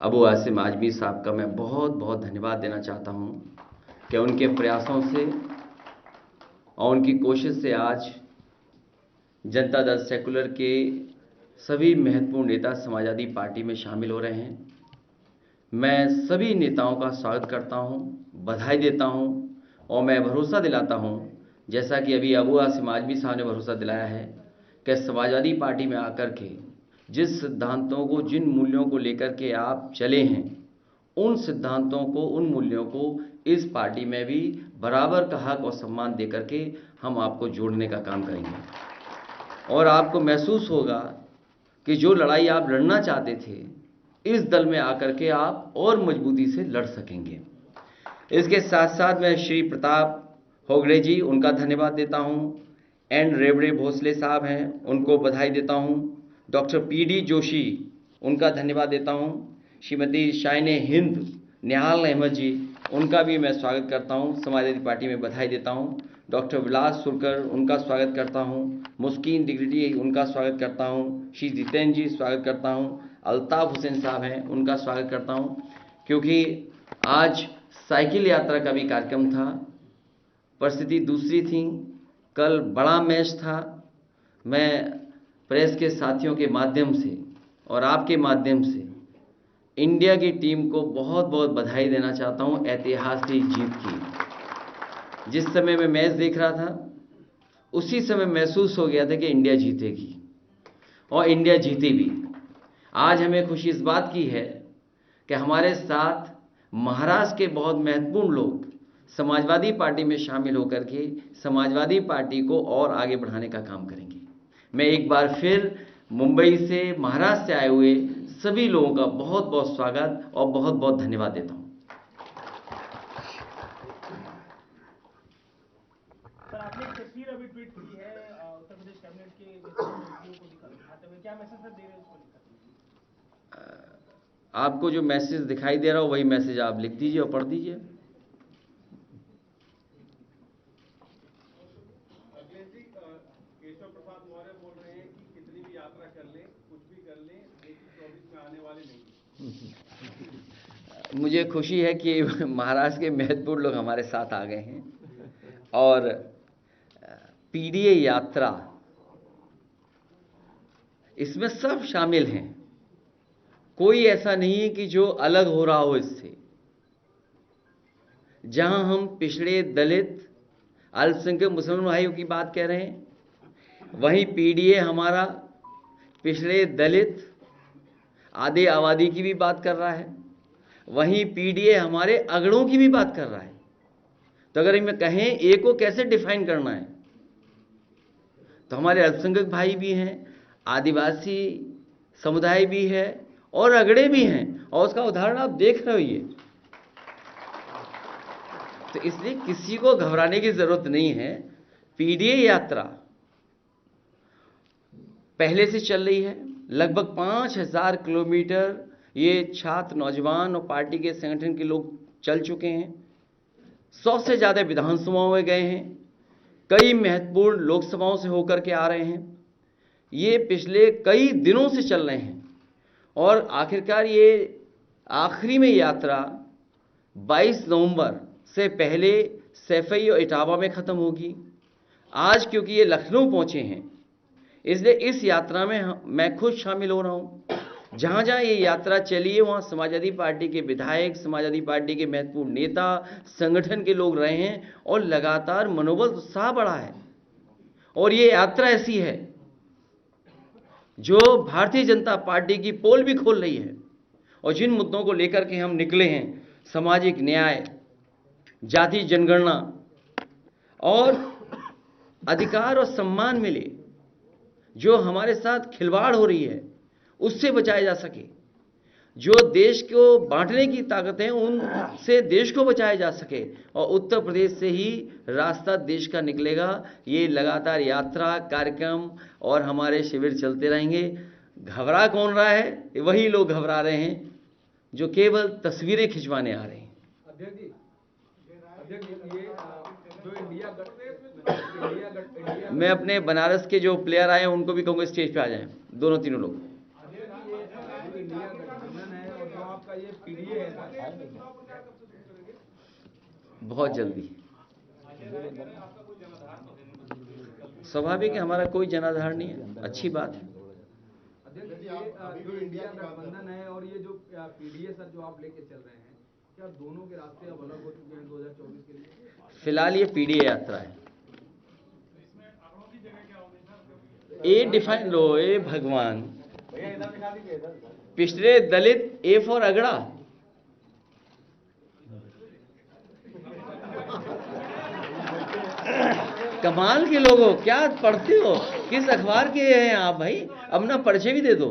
अबू आसिम आजमी साहब का मैं बहुत बहुत धन्यवाद देना चाहता हूं कि उनके प्रयासों से और उनकी कोशिश से आज जनता दल सेकुलर के सभी महत्वपूर्ण नेता समाजवादी पार्टी में शामिल हो रहे हैं। मैं सभी नेताओं का स्वागत करता हूं, बधाई देता हूं और मैं भरोसा दिलाता हूं, जैसा कि अभी अबू आसिम आजमी साहब ने भरोसा दिलाया है कि समाजवादी पार्टी में आकर के जिस सिद्धांतों को, जिन मूल्यों को लेकर के आप चले हैं, उन सिद्धांतों को, उन मूल्यों को इस पार्टी में भी बराबर का हक और सम्मान देकर के हम आपको जोड़ने का काम करेंगे। और आपको महसूस होगा कि जो लड़ाई आप लड़ना चाहते थे, इस दल में आकर के आप और मजबूती से लड़ सकेंगे। इसके साथ साथ मैं श्री प्रताप होगड़े जी, उनका धन्यवाद देता हूं। एन रेवड़े भोसले साहब हैं, उनको बधाई देता हूं। डॉक्टर पीडी जोशी, उनका धन्यवाद देता हूं। श्रीमती शाइने हिंद, निहाल अहमद जी, उनका भी मैं स्वागत करता हूं, समाजवादी पार्टी में बधाई देता हूं। डॉक्टर विलास सुरकर, उनका स्वागत करता हूं। मुस्किन डिग्रिटी, उनका स्वागत करता हूं। श्री जितेंद्र जी, स्वागत करता हूं। अल्ताफ हुसैन साहब हैं, उनका स्वागत करता हूं। क्योंकि आज साइकिल यात्रा का भी कार्यक्रम था, परिस्थिति दूसरी थी, कल बड़ा मैच था। मैं प्रेस के साथियों के माध्यम से और आपके माध्यम से इंडिया की टीम को बहुत बहुत बधाई देना चाहता हूं ऐतिहासिक जीत की। जिस समय मैं मैच देख रहा था, उसी समय महसूस हो गया था कि इंडिया जीतेगी और इंडिया जीती भी। आज हमें खुशी इस बात की है कि हमारे साथ महाराष्ट्र के बहुत महत्वपूर्ण लोग समाजवादी पार्टी में शामिल होकर के समाजवादी पार्टी को और आगे बढ़ाने का काम करेंगे। मैं एक बार फिर मुंबई से, महाराष्ट्र से आए हुए सभी लोगों का बहुत बहुत स्वागत और बहुत बहुत धन्यवाद देता हूं। सर, आपने एक तस्वीर अभी ट्वीट की है उत्तर प्रदेश कैबिनेट के मंत्रियों को दिखाते हुए, क्या मैसेज दे रहे हैं उसको लिखकर? आपको जो मैसेज दिखाई दे रहा हो वही मैसेज आप लिख दीजिए और पढ़ दीजिए। केशव प्रसाद मौर्य बोल रहे हैं कि कितनी भी यात्रा कर लें, कुछ भी कर लें, 2024 में आने वाले नहीं। मुझे खुशी है कि महाराष्ट्र के महत्वपूर्ण लोग हमारे साथ आ गए हैं और पीडीए यात्रा, इसमें सब शामिल हैं। कोई ऐसा नहीं है कि जो अलग हो रहा हो इससे। जहां हम पिछड़े, दलित, अल्पसंख्यक मुसलमान भाइयों की बात कह रहे हैं, वहीं पीडीए हमारा पिछड़े, दलित, आधे आबादी की भी बात कर रहा है। वहीं पीडीए हमारे अगड़ों की भी बात कर रहा है। तो अगर इनमें कहें ए को कैसे डिफाइन करना है, तो हमारे अल्पसंख्यक भाई भी हैं, आदिवासी समुदाय भी है और अगड़े भी हैं, और उसका उदाहरण आप देख रहे हो ये। तो इसलिए किसी को घबराने की जरूरत नहीं है। पीडीए यात्रा पहले से चल रही है, लगभग 5000 किलोमीटर ये छात्र, नौजवान और पार्टी के संगठन के लोग चल चुके हैं। 100 से ज्यादा विधानसभाओं में गए हैं, कई महत्वपूर्ण लोकसभाओं से होकर के आ रहे हैं। ये पिछले कई दिनों से चल रहे हैं और आखिरकार ये आखिरी में यात्रा 22 नवंबर से पहले सैफई और इटावा में खत्म होगी। आज क्योंकि ये लखनऊ पहुंचे हैं, इसलिए इस यात्रा में मैं खुद शामिल हो रहा हूं। जहां जहां ये यात्रा चली है, वहां समाजवादी पार्टी के विधायक, समाजवादी पार्टी के महत्वपूर्ण नेता, संगठन के लोग रहे हैं और लगातार मनोबल, उत्साह बढ़ा है। और ये यात्रा ऐसी है जो भारतीय जनता पार्टी की पोल भी खोल रही है। और जिन मुद्दों को लेकर के हम निकले हैं, सामाजिक न्याय, जाति जनगणना और अधिकार और सम्मान मिले, जो हमारे साथ खिलवाड़ हो रही है उससे बचाया जा सके, जो देश को बांटने की ताकत है उनसे देश को बचाया जा सके, और उत्तर प्रदेश से ही रास्ता देश का निकलेगा। ये लगातार यात्रा, कार्यक्रम और हमारे शिविर चलते रहेंगे। घबरा कौन रहा है? वही लोग घबरा रहे हैं जो केवल तस्वीरें खिंचवाने आ रहे हैं। अध्यक्ष जी, ये जो इंडिया मैं अपने बनारस के जो प्लेयर आए हैं उनको भी कहूँगा स्टेज पे आ जाएं, दोनों तीनों लोग। इंडिया गठबंधन है और जो आपका आपका ये पीडीए है सर, बहुत जल्दी। स्वाभाविक है, हमारा कोई जनाधार नहीं है, अच्छी बात है। अध्यक्ष ये जो इंडिया गठबंधन है और ये जो पीडीए सर जो आप लेके चल रहे हैं, क्या दोनों के रास्ते अब अलग हो चुके हैं 2024 के लिए? फिलहाल ये पीडीए यात्रा है। ए डिफाइन लो, ए भगवान, पिछड़े दलित, ए फॉर अगड़ा। कमाल के लोगो, क्या पढ़ते हो, किस अखबार के हैं आप भाई? अपना परिचय भी दे दो।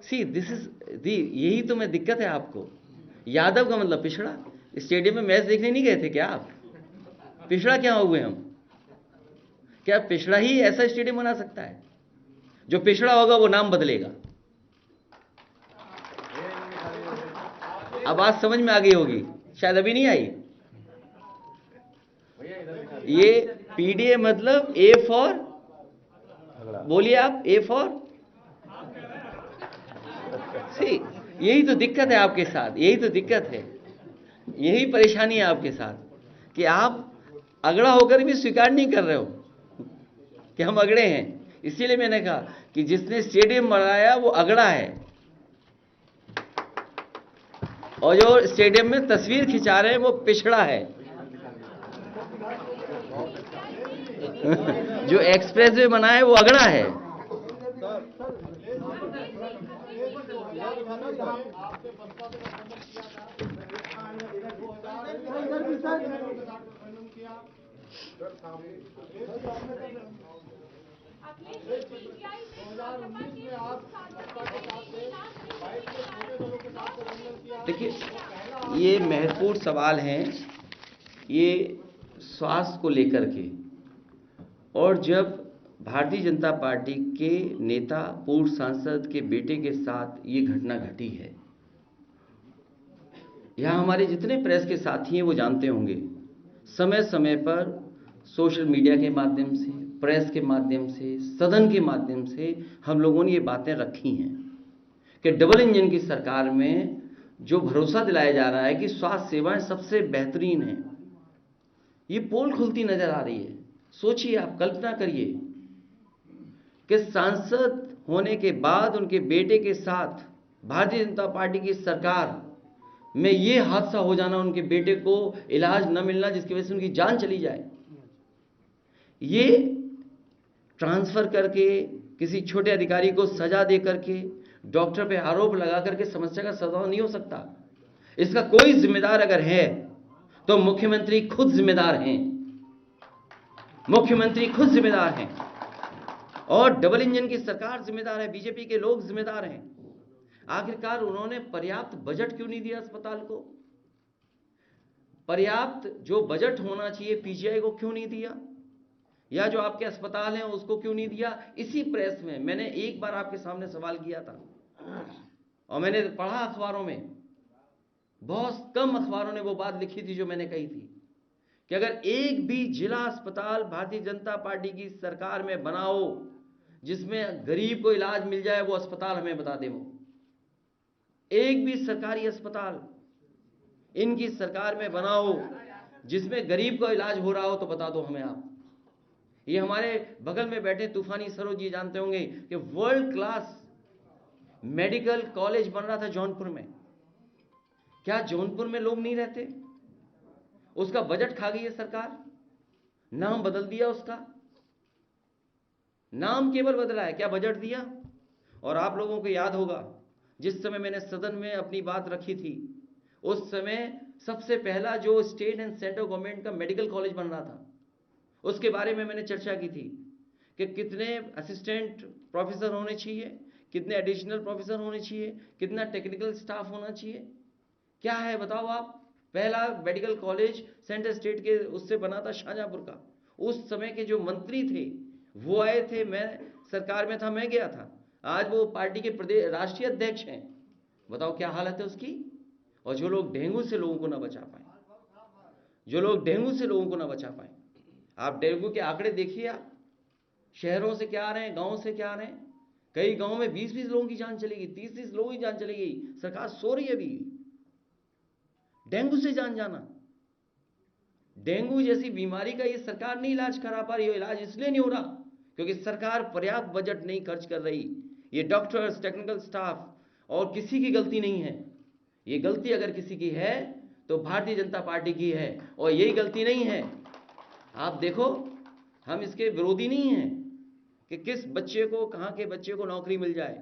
सी दिस इज दी, यही तो मैं दिक्कत है आपको। यादव का मतलब पिछड़ा। स्टेडियम में मैच देखने नहीं गए थे क्या आप? पिछड़ा क्या हुए हम? क्या पिछड़ा ही ऐसा स्टेडियम बना सकता है? जो पिछड़ा होगा वो नाम बदलेगा। अब बात समझ में आ गई होगी, शायद अभी नहीं आई। ये पीडीए मतलब ए फॉर, बोलिए आप, ए फॉर सी। यही तो दिक्कत है आपके साथ, यही तो दिक्कत है, यही परेशानी है आपके साथ कि आप अगड़ा होकर भी स्वीकार नहीं कर रहे हो कि हम अगड़े हैं। इसीलिए मैंने कहा कि जिसने स्टेडियम बनाया वो अगड़ा है, और जो स्टेडियम में तस्वीर खिंचा रहे हैं वो पिछड़ा है। जो एक्सप्रेसवे बना है वो अगड़ा है। देखिए, ये महत्वपूर्ण सवाल हैं, ये स्वास्थ्य को लेकर के। और जब भारतीय जनता पार्टी के नेता पूर्व सांसद के बेटे के साथ ये घटना घटी है, यहाँ हमारे जितने प्रेस के साथी हैं वो जानते होंगे, समय समय पर सोशल मीडिया के माध्यम से, प्रेस के माध्यम से, सदन के माध्यम से हम लोगों ने ये बातें रखी हैं कि डबल इंजन की सरकार में जो भरोसा दिलाया जा रहा है कि स्वास्थ्य सेवाएं सबसे बेहतरीन हैं, ये पोल खुलती नजर आ रही है। सोचिए, आप कल्पना करिए कि सांसद होने के बाद उनके बेटे के साथ भारतीय जनता पार्टी की सरकार में ये हादसा हो जाना, उनके बेटे को इलाज न मिलना जिसकी वजह से उनकी जान चली जाए। ये ट्रांसफर करके किसी छोटे अधिकारी को सजा दे करके, डॉक्टर पे आरोप लगा करके समस्या का समाधान नहीं हो सकता। इसका कोई जिम्मेदार अगर है तो मुख्यमंत्री खुद जिम्मेदार हैं, मुख्यमंत्री खुद जिम्मेदार हैं, और डबल इंजन की सरकार जिम्मेदार है, बीजेपी के लोग जिम्मेदार हैं। आखिरकार उन्होंने पर्याप्त बजट क्यों नहीं दिया अस्पताल को? पर्याप्त जो बजट होना चाहिए पीजीआई को क्यों नहीं दिया? या जो आपके अस्पताल हैं उसको क्यों नहीं दिया? इसी प्रेस में मैंने एक बार आपके सामने सवाल किया था, और मैंने पढ़ा अखबारों में, बहुत कम अखबारों ने वो बात लिखी थी जो मैंने कही थी कि अगर एक भी जिला अस्पताल भारतीय जनता पार्टी की सरकार में बनाओ जिसमें गरीब को इलाज मिल जाए, वो अस्पताल हमें बता दे। वो एक भी सरकारी अस्पताल इनकी सरकार में बनाओ जिसमें गरीब को इलाज हो रहा हो तो बता दो हमें आप। ये हमारे बगल में बैठे तूफानी सरोज जी जानते होंगे कि वर्ल्ड क्लास मेडिकल कॉलेज बन रहा था जौनपुर में। क्या जौनपुर में लोग नहीं रहते? उसका बजट खा गई है सरकार, नाम बदल दिया, उसका नाम केवल बदला है, क्या बजट दिया? और आप लोगों को याद होगा जिस समय मैंने सदन में अपनी बात रखी थी, उस समय सबसे पहला जो स्टेट एंड सेंट्रल गवर्नमेंट का मेडिकल कॉलेज बन रहा था, उसके बारे में मैंने चर्चा की थी कि कितने असिस्टेंट प्रोफेसर होने चाहिए, कितने एडिशनल प्रोफेसर होने चाहिए, कितना टेक्निकल स्टाफ होना चाहिए। क्या है बताओ आप? पहला मेडिकल कॉलेज सेंट्रल स्टेट के उससे बना था शाहजहांपुर का। उस समय के जो मंत्री थे वो आए थे, मैं सरकार में था, मैं गया था। आज वो पार्टी के प्रदेश राष्ट्रीय अध्यक्ष हैं। बताओ क्या हालत है उसकी। और जो लोग डेंगू से लोगों को ना बचा पाए, जो लोग डेंगू से लोगों को ना बचा पाए, आप डेंगू के आंकड़े देखिए, आप शहरों से क्या आ रहे हैं, गांवों से क्या आ रहे हैं। कई गांव में 20-20 लोगों की जान चली गई, 30-30 लोगों की जान चली गई। सरकार सो रही है अभी। डेंगू से जान जाना, डेंगू जैसी बीमारी का ये सरकार नहीं इलाज करा पा रही है। इलाज इसलिए नहीं हो रहा क्योंकि सरकार पर्याप्त बजट नहीं खर्च कर रही। ये डॉक्टर्स, टेक्निकल स्टाफ और किसी की गलती नहीं है। ये गलती अगर किसी की है तो भारतीय जनता पार्टी की है, और यही गलती नहीं है। आप देखो, हम इसके विरोधी नहीं हैं कि किस बच्चे को, कहाँ के बच्चे को नौकरी मिल जाए।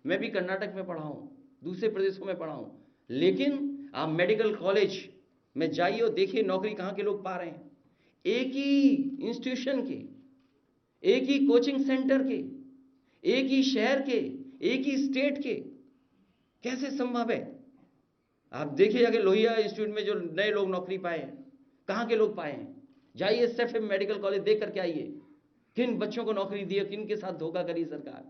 मैं भी कर्नाटक में पढ़ा हूँ, दूसरे प्रदेशों में पढ़ा हूँ, लेकिन आप मेडिकल कॉलेज में जाइए और देखिए नौकरी कहाँ के लोग पा रहे हैं। एक ही इंस्टीट्यूशन के, एक ही कोचिंग सेंटर के, एक ही शहर के, एक ही स्टेट के, कैसे संभव है? आप देखिए जाके लोहिया इंस्टीट्यूट में जो नए लोग नौकरी पाए हैं, कहाँ के लोग पाए हैं। जाइए SFM मेडिकल कॉलेज देख करके आइए, किन बच्चों को नौकरी दी है, किन के साथ धोखा करी सरकार।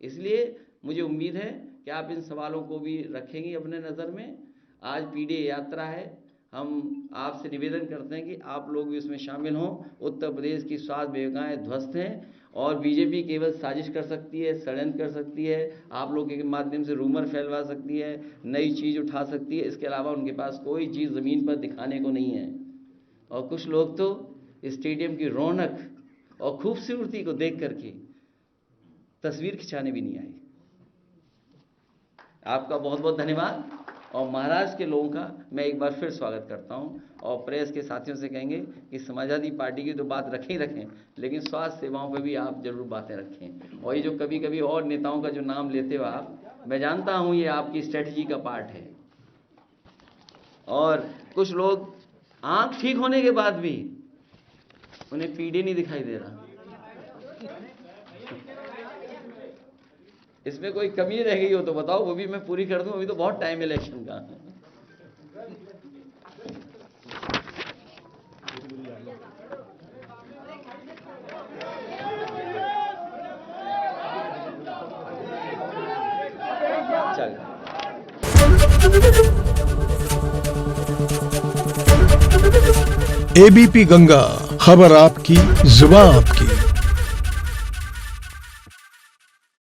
इसलिए मुझे उम्मीद है कि आप इन सवालों को भी रखेंगे अपने नज़र में। आज PDA यात्रा है, हम आपसे निवेदन करते हैं कि आप लोग भी उसमें शामिल हों। उत्तर प्रदेश की स्वास्थ्य व्यवस्थाएँ ध्वस्त हैं और बीजेपी केवल साजिश कर सकती है, षड्यंत्र कर सकती है, आप लोगों के माध्यम से रूमर फैलवा सकती है, नई चीज़ उठा सकती है। इसके अलावा उनके पास कोई चीज़ ज़मीन पर दिखाने को नहीं है। और कुछ लोग तो स्टेडियम की रौनक और खूबसूरती को देख करके तस्वीर खिंचाने भी नहीं आए। आपका बहुत बहुत धन्यवाद। और महाराष्ट्र के लोगों का मैं एक बार फिर स्वागत करता हूं, और प्रेस के साथियों से कहेंगे कि समाजवादी पार्टी की तो बात रखें ही रखें, लेकिन स्वास्थ्य सेवाओं पर भी आप जरूर बातें रखें। और ये जो कभी कभी और नेताओं का जो नाम लेते हो आप, मैं जानता हूं ये आपकी स्ट्रेटजी का पार्ट है। और कुछ लोग आंख ठीक होने के बाद भी उन्हें PDA नहीं दिखाई दे रहा। इसमें कोई कमी रह गई हो तो बताओ, वो भी मैं पूरी कर दूं। अभी तो बहुत टाइम है इलेक्शन का। चल ABP गंगा, खबर आपकी, जुबान आपकी।